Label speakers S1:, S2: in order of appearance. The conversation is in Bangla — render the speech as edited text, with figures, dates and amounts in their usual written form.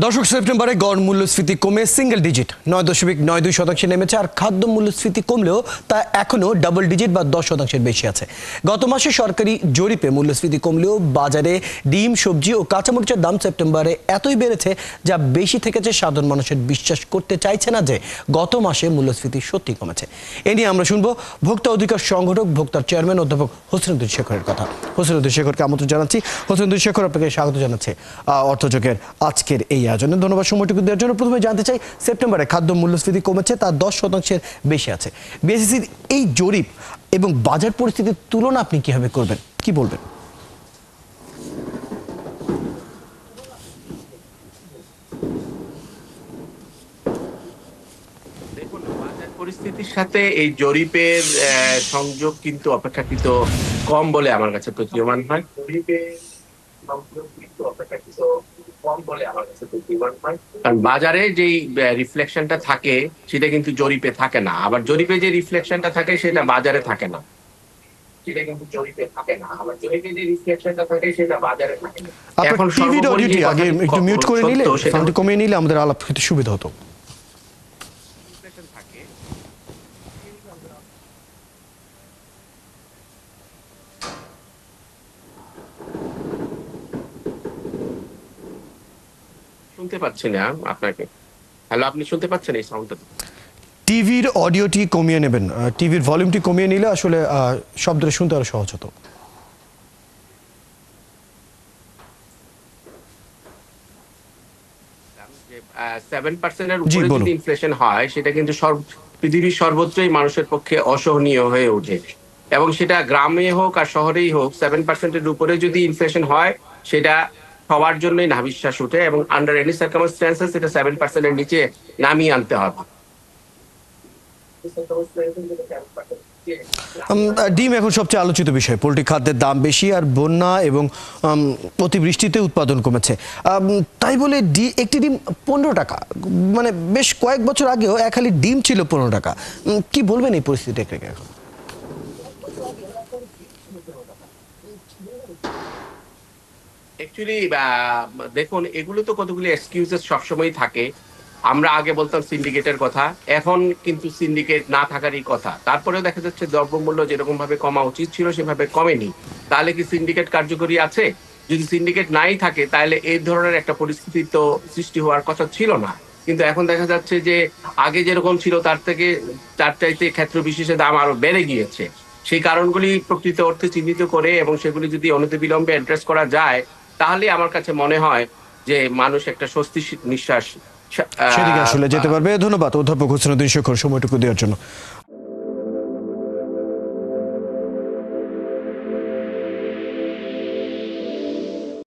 S1: দশক সেপ্টেম্বরে গড় মূল্যস্ফীতি কমে সিঙ্গেল ডিজিট 9.92% নেমেছে, আর খাদ্য মূল্যস্ফীতি কমলেও তা এখনও ডাবল ডিজিট বা 10%-এর বেশি আছে। গত মাসে সরকারি জরিপে মূল্যস্ফীতি কমলেও বাজারে ডিম, সবজি ও কাঁচামরিচের দাম সেপ্টেম্বরে এতই বেড়েছে যা বেশি থেকেছে সাধারণ মানুষের বিশ্বাস করতে চাইছে না যে গত মাসে মূল্যস্ফীতি সত্যি কমেছে। এ নিয়ে আমরা শুনবো ভোক্তা অধিকার সংগঠক ভোক্তার চেয়ারম্যান অধ্যাপক হোসেনুদ্দিন শেখরের কথা। হোসেনুদ্দিন শেখরকে আমন্ত্রণ জানাচ্ছি। হোসেনুদ্দিন শেখর, আপনাকে স্বাগত জানাচ্ছি অর্থচকের আজকের এই আয়োজনে। ধন্যবাদ সময়টুকু দেওয়ার জন্য। প্রথমে জানতে চাই, সেপ্টেম্বরে খাদ্য মূল্যস্ফীতি কমেছে, তা 10%-এর বেশি আছে। বিএসইসির এই জরিপ এবং বাজার পরিস্থিতির তুলনা আপনি কিভাবে করবেন, কি বলবেন?
S2: দেখুন, বাজার পরিস্থিতির সাথে এই জরিপের সংযোগ কিন্তু অপেক্ষাকৃত কম বলে আমার কাছে প্রতীয়মান হয়। কারণ বাজারে যেই রিফ্লেকশনটা থাকে সেটা কিন্তু জরিপে থাকে না, আবার জরিপে যে রিফ্লেকশনটা থাকে সেটা বাজারে থাকে না।
S1: এখন টিভি অডিওটি আগে একটু মিউট করে নিলে, সাউন্ড কমিয়ে নিলে আমাদের আলাপ করতে সুবিধা হতো।
S2: শুনতে পাচ্ছি না আপনাকে। হ্যালো, আপনি শুনতে পাচ্ছেন এই সাউন্ডটা?
S1: টিভির অডিওটি কমিয়ে নেবেন, টিভির ভলিউমটি কমিয়ে নিলে আসলে শব্দটা শুনতে আরো সহজ হতো।
S2: 7%-এর উপরে যদি ইনফ্লেশন হয় সেটা কিন্তু পৃথিবীর সর্বত্রই মানুষের পক্ষে অসহনীয় হয়ে ওঠে, এবং সেটা গ্রামে হোক আর শহরেই হোক। 7%-এর উপরে যদি ইনফ্লেশন হয় সেটা সবার জন্যই নাভিশ্বাস উঠে, এবং আন্ডার এনি সার্কামস্ট্যান্সেস এটা 7%-এর নিচে নামিয়ে আনতে হবে।
S1: ডিম এখন সবচেয়ে আলোচিত বিষয়। পোল্ট্রি খাদ্যের দাম বেশি, আর বন্যা এবং অতিবৃষ্টিতে উৎপাদন কমেছে। তাই বলে একটি ডিম 15 টাকা, মানে বেশ কয়েক বছর আগেও এক হালি ডিম ছিল 15 টাকা। কি বলবেন এই পরিস্থিতি থেকে এখন?
S2: অ্যাকচুয়ালি দেখুন, এগুলো তো কতগুলি এক্সকিউজেস সবসময় থাকে। আমরা আগে বলতাম সিন্ডিকেটের কথা, এখন কিন্তু সিন্ডিকেট না থাকারই কথা। তারপরেও দেখা যাচ্ছে দ্রব্যমূল্য যেরকম ভাবে কমা উচিত ছিল সেভাবে কমেনি। তাহলে কি সিন্ডিকেট কার্যকরী আছে? যদি সিন্ডিকেট নাই থাকে তাহলে এই ধরনের একটা পরিস্থিতি তো সৃষ্টি হওয়ার কথা ছিল না। কিন্তু এখন দেখা যাচ্ছে যে আগে যেরকম ছিল তার চাইতে ক্ষেত্র বিশেষে দাম আরো বেড়ে গিয়েছে। সেই কারণগুলি প্রকৃত অর্থে চিহ্নিত করে এবং সেগুলি যদি অনতিবিলম্বে অ্যাড্রেস করা যায়, তাহলে আমার কাছে মনে হয় যে মানুষ একটা স্বস্তি নিঃশ্বাস
S1: সেদিকে আসলে যেতে পারবে। ধন্যবাদ অধ্যাপক হোসেনুদ্দিন শেখর সময়টুকু দেওয়ার জন্য।